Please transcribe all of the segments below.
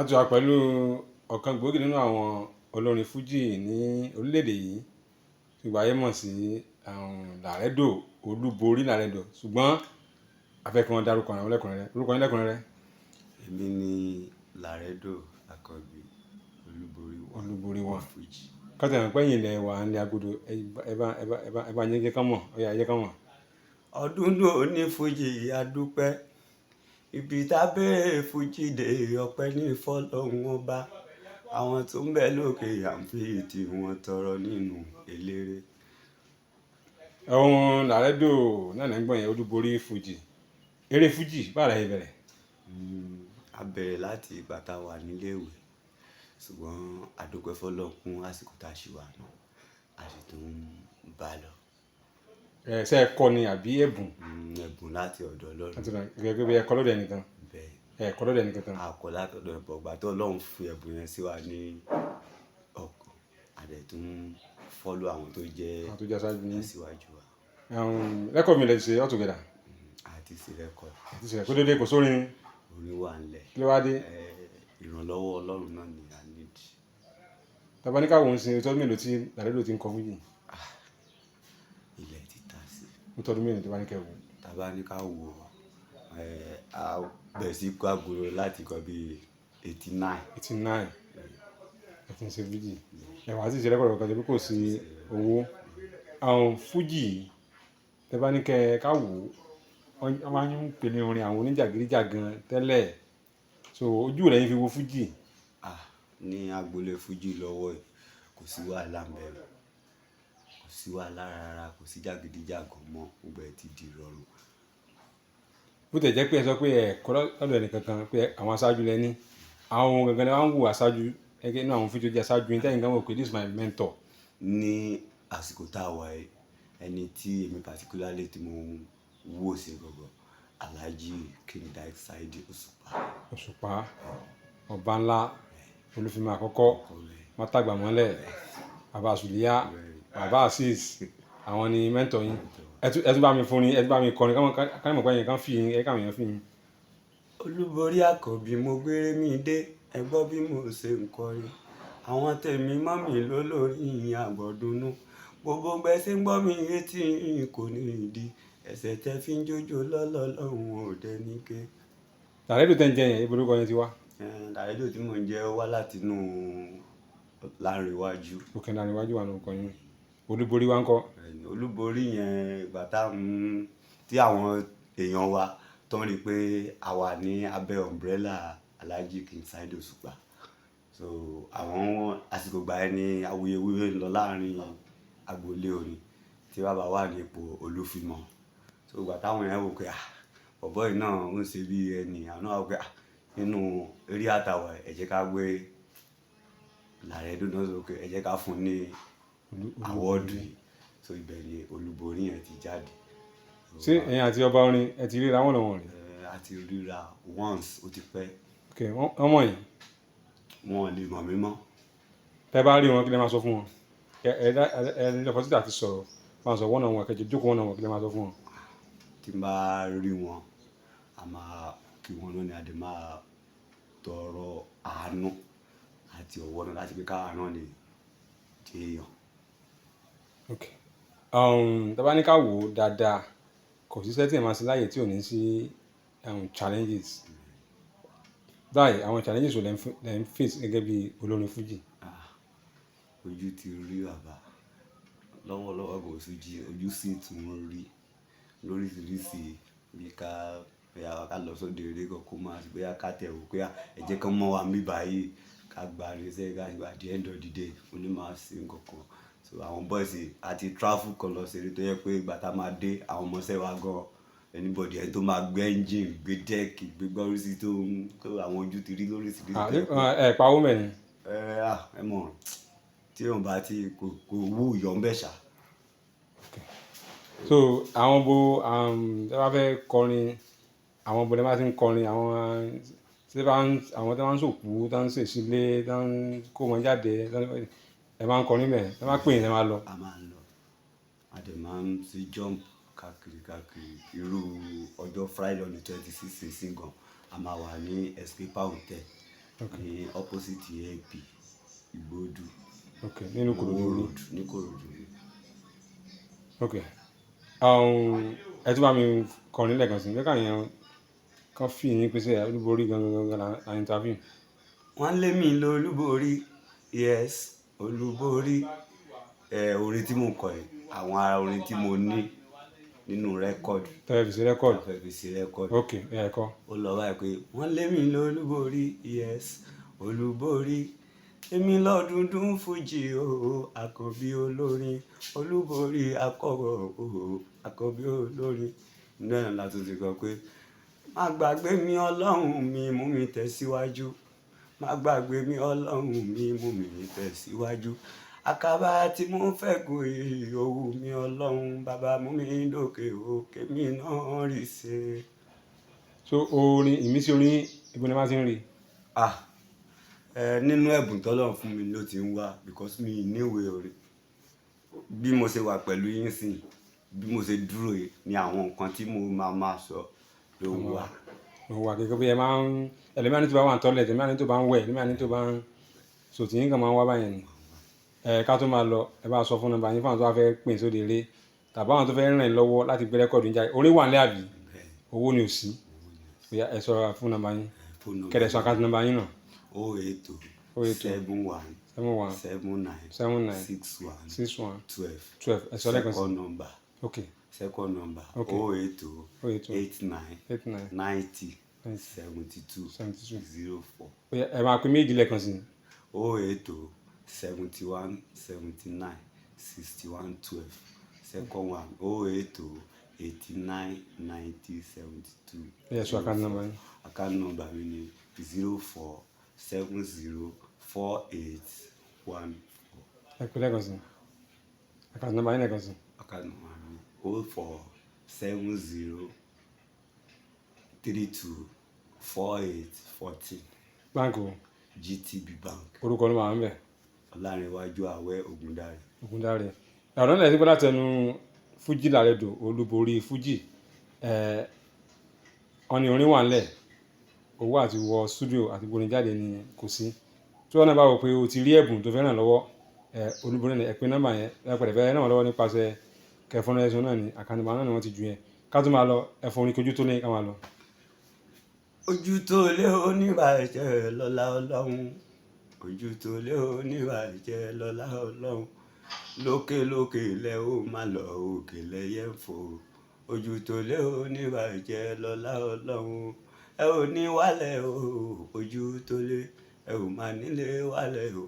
a ti wà pẹ̀lú ọ̀kan gbòógì nínú àwọn olórin fújì ní orílẹ̀-èdè yìí tí gbogbo ayé mọ̀ sí Làrẹ́dò, Olúborí Làrẹ́dò, ṣùgbọ́n a fẹ́ kí wọ́n dárúkọ àwọn lẹ́kùnrẹ́rẹ́. Orúkọ yín lẹ́kùnrẹ́rẹ́? Èmi ni Làrẹ́dò Àkànbí Olúborí wa fújì. Kọ́tà ìmọ̀ pẹ́yìn ilẹ̀ wà ní agodo ẹ bá yẹn jẹ́ kán mọ̀, ó yá jẹ́ kán mọ̀. Ọdún náà ní fújì adúpẹ́, ibi tá bẹ̀rẹ̀ fújì dé ọpẹ́ ní fọ́lọ́run ọba, àwọn tó ń bẹ lókè àǹfì tí wọ́n tọrọ nínú eléré. Ohun Làrẹ́dò náà ní gbọ̀n yẹn, Olúborí fújì. Eré fújì báwo la ṣe bẹ̀rẹ̀? A bẹ̀rẹ̀ láti ìgbà tá a wà níléèwé, ṣùgbọ́n a dúpẹ́ fọ́lọ́run fún àsìkò tá a ṣì wà náà, a sì tún ń bá lọ. Ṣé ẹ kọ́ ni àbí ẹ̀bùn? Ẹ̀bùn láti ọ̀dọ̀ Ọlọ́run. Gẹ́gẹ́ bí ẹ kọ́ lọ́dọ̀ ẹnìkan? Bẹ́ẹ̀. Ẹ kọ́ lọ́dọ̀ ẹnìkan kan? A kọ́ láti ọ̀dọ̀ ẹ̀bùn, ọgbà tó Ọlọ́run fi ẹ̀bùn yẹn sí wa ní ọkàn, a dẹ̀ tún fọ́lọ́ àwọn tó jẹ́ síwájú wa. Rẹ́kọ̀dì mi lè ṣe all together? Àti ṣe rẹ́kọ̀dì. Àti ṣe rẹ́kọ̀dì. Kó dédé kò sórin? Orin wà ńlẹ̀. Kí ló wá dé? Ìrànlọ́wọ́ Ọlọ́run náà ni a need. Tàbá ní káwọn sin ìtọ́jú mélòó tí Làrẹ́dò ti ń kọ fújì? Ilẹ̀ ti ta sí. Nítorí mélòó tí wọ́n ní kẹwò? Tàbá ní ká wò a bẹ̀rẹ̀ sí kó àgùrò láti kọ bí 89. 89 ẹ ti ń ṣe fújì. Ẹ̀wà sì ṣe rẹ́kọ̀dì kan tó kò sí owó. Àwọn fújì tàbá ní ká wò wọ́n máa ń pè ní orin àwọn oníjàgídíjàgan tẹ́lẹ̀, so ojú rẹ̀ yín fi wo fújì? Ní agboolé fújì lọ́wọ́ ẹ̀ kò sí wàhálà ńbẹ̀, kò sí wàhálà rárá, kò sí jàgídíjàgan mọ́, gbogbo ẹ̀ ti di ìrọ̀rùn. Bó tẹ̀ jẹ́ pé ẹ sọ pé ẹ kọ́ lọ́dọ̀ ẹnìkankan pé àwọn aṣáájú lẹ ní, àwọn ohun gangan ni wọ́n ń wò aṣáájú gẹ́gẹ́ nínú àwọn fújì jẹ́ aṣáájú yín tẹ́yìn gan wò pé this is my mentor. Ní àsìkò tá a wà yìí, ẹni tí èmi particularly tí mo wò sí gbogbo Alhaji King Dr Saheed Osupa, ọba ńlá, olúfimọ àkọ́kọ́, mọ́tàgbà mọ́lẹ̀, bàbá Sùlíyà, bàbá Asis, àwọn ni mẹ́ntọ̀ yín. Ẹ tún bá mi fún ni, ẹ tún bá mi kọrin káwọn mọ̀ pé ẹ̀yìn kan fi yín, ẹ káwọn èèyàn fi yín. Olúborí Àkànbí mo gbére mi dé, ẹ gbọ́ bí mo ṣe ń kọrin, àwọn tèmi mọ́ mi lólórí ìyìn àgbọ̀dúnú, gbogbo gbèsè ń gbọ́ mi etí kò ní ìdí, ẹsẹ̀ tẹ́ fi ń jójó lọ́lọ́lọ́hún òde níké. Làrẹ́dò tẹ́ ń jẹ yẹn, ibo lórúkọ yẹn ti wá? Làrẹ́dò tí mò ń jẹ wá láti inú Láńrewájú. Òkè Láńrewájú wà lórúkọ yín. Olúborí wa ń kọ́? Olúborí yẹn ìgbà tí àwọn èèyàn wa tó ń rí pé a wà ní abẹ́ umbrella Alhaji King Saheed Osupa, so àwọn àsìkò gbà yẹn ni awuyewuye ń lọ láàrin agboolé orin tí bàbá wà ní ipò olúfimọ, so ìgbà táwọn yẹn wò pé bọ̀bọ́ yìí náà ń ṣe bí ẹni àwọn náà wò pé nínú eré àtàwà ẹ jẹ́ ká gbé Làrẹ́dò náà sókè, ẹ jẹ́ ká fún ní àwọ́ọ̀dù yìí, so ibẹ̀ ni Olúborí yẹn ti jáde. Ṣé ẹ̀yin àti ọba orin ẹ ti ríra wọn lọ́wọ́ rẹ̀? A ti ríra once, ó ti pẹ́. Ok, wọ́n mọ̀ yín? Wọn ò lè mọ̀ mí mọ́. Tẹ́ bá rí wọn kí lẹ máa sọ fún wọn? Ẹ ní opportunity àti sọ̀rọ̀, máa sọ one on one, kẹjọ jókòó one on one, kí lẹ máa sọ fún wọn? Tí n bá rí wọn, a máa kí wọn náà ni a dẹ̀ máa tọrọ àánú àti ọwọ́ náà láti pé káwa náà lè jẹ́ èèyàn. Ok. Tẹ́ bá ní ká wò ó dáadáa, kò sí iṣẹ́ tí ẹ máa ṣe láyè tí ò ní sí challenges. Báyìí àwọn challenges wo lẹ ń face gẹ́gẹ́ bí olórin fújì? Ojú ti rí bàbá, lọ́wọ́lọ́wọ́ kò sí jí, ojú sì tún rí lóríṣiríṣi, bí ká lọ sóde eré kan kó máa bóyá ká tẹ̀ wò pé ẹ jẹ́ kán mọ́ wa níbí báyìí, ká gba irinṣẹ́ ká gba the end of the day ó ní máa ṣe nǹkan kan. So àwọn boys àti travel kan lọ ṣeré tó yẹ pé ìgbà tá máa dé àwọn ọmọọṣẹ́ wa gan anybody ẹni tó máa gbé engine, gbé deck, gbé gbọ́rísí tó àwọn ojú ti rí lóríṣiríṣi. Ẹ pawó mẹ́rin? Ẹ mọ̀ tí òun bá ti kò wú ìyọ̀ ń bẹ̀ ṣá. So àwọn tẹ́ bá fẹ́ kọrin, àwọn lẹ máa ti ń kọrin, àwọn tẹ́ máa ń sòkú, tẹ́ ń ṣèṣílé, tẹ́ ń kó wọn jáde, ẹ máa ń kọrin bẹ́ẹ̀, tẹ́ máa pè yín ẹ máa lọ? A máa ń lọ, a dẹ̀ máa ń ṣe jump káàkiri irú ọjọ́ Friday on the 26th gan a máa wà ní Escape Hotel ní opposite AP Ìgbòdù. Okay, nínú Kòròdú. Ní Kòròdú. Okay. Ẹ tún bá mi kọrin lẹ́ẹ̀kan sí lẹ́ka yẹn kan fi yín pèsè olúborí gangan la interview. Wọ́n lé mi lọ olúborí, yes, olúborí. Orin tí mo kọ yìí, àwọn ara orin tí mo ní nínú rẹ́kọ̀dù. Tẹ́lẹ̀ fi sí rẹ́kọ̀dù. Tẹ́lẹ̀ fi sí rẹ́kọ̀dù. Okay, ẹ̀kọ́. Ó lọ báyìí pé wọ́n lé mi lọ olúborí, yes, olúborí. Èmi lọ́dúndún fújì o, àkọ́bí olórin, olúborí akọ̀rọ̀ o, àkọ́bí olórin. Inú ẹ̀ la tún ti kọ pé má gbàgbé mi ọlọ́run mi mú mi tẹ̀síwájú, má gbàgbé mi ọlọ́run mi mú mi tẹ̀síwájú. Àkàbà tí mo fẹ́ kó òwú mi ọlọ́run, bàbá mú mi dókè òkè mi náà rí ṣe. So orin ìmísí orin ibo ni wọ́n ti ń rí? Nínú ẹ̀bùn tọ́lọ́run fún mi ló ti ń wá, because mi níwèé orin. Bí mo ṣe wà pẹ̀lú yín sìn, bí mo ṣe dúró yìí ni àwọn nǹkan tí mo máa sọ ló wà. Ó wà gẹ́gẹ́ bí ẹ máa ń ẹlẹ́mìíràn tó bá wà ní tọ́lẹ̀, ẹlẹ́mìíràn tó bá ń wẹ̀, ẹlẹ́mìíràn tó bá ń sòtì yín kan máa ń wá báyẹn ni. Ká tó máa lọ, ẹ bá sọ fún nọ́mbà yín fún àwọn tó bá fẹ́ pín sóde eré tàbí àwọn tó fẹ́ rìn lọ́wọ́ láti gbé rẹ́kọ̀dù ń jáde. Orin wà nílẹ̀ àbí? Owó ni ò sí. Ẹ sọ fún nọ́mbà yín. Kẹ̀dẹ̀ sọ àkáǹtì nọ́mbà yín náà. 080 71 79 61 12. Ẹ sọ lẹ́ẹ̀kan sí. Second number. Okay. Second number. Okay. 080 89 90 72 04. Ẹ máa pín méjì lẹ́ẹ̀kan sí. 080 71 79 61 12. Second one 080 89 90 72. Ẹ sọ àkáǹtì nọ́mbà yín. Account number mi ni 04 70 48 14. Ẹ pín lẹ́ẹ̀kan sí. Àkáǹtì nọ́mbà yín lẹ́ẹ̀kan sí. Account number mi 04 70 32 48 14. Báńkì o. GTB Bank. Orúkọ ló máa ń bẹ̀. Ọlárẹ̀wájú Àwẹ̀ Ògúndáre. Ògúndáre. Ọ̀rọ̀ náà ti gbọ́ láti ẹnu Fújì Làrẹ̀dò olúborí Fújì. Ọ̀nì orin wà ńlẹ̀, owó àti wọ studio àti borin jáde ni kò sí. Tí wọ́n náà bá wò pé o ti rí ẹ̀bùn tó fẹ́ràn lọ́wọ́, olúborí ẹ pín nọ́mbà yẹn pẹ̀lẹ́ fẹ́ ràn lọ́wọ́ nípasẹ̀ kẹfọ́n ẹ̀sùn náà ni àkànnìbà náà ni wọ́n ti ju yẹn. Ká tó máa lọ ẹ̀fọn orin kojú tó lé ká máa lọ. Ojú tó lé oníbàjẹ́ lọ́lá ọlọ́run, ojú tó lé oníbàjẹ́ lọ́lá ọlọ́run, lókè lókè lẹ ó máa lọ òkè lẹ́yẹ ń fò. Ojú tó lé oníbàjẹ́ lọ́lá ọlọ́run, ẹ ò ní wálẹ̀ o, ojú tó lé ẹ ò máa nílé wálẹ̀ o,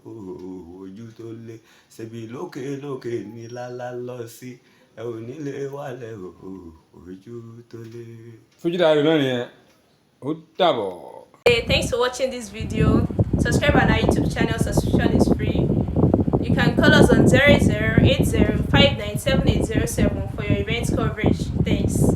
ojú tó lé ṣebí lókè lókè ní lálá lọ sí, ẹ ò nílé wálẹ̀ o, ojú tó lé. Fújì Làrẹ̀dò náà nìyẹn. Ó dàbọ̀. Hey, thanks for watching this video. Subscribe on our YouTube channel. Subscription is free. You can call us on 0080 597807 for your event coverage. Thanks.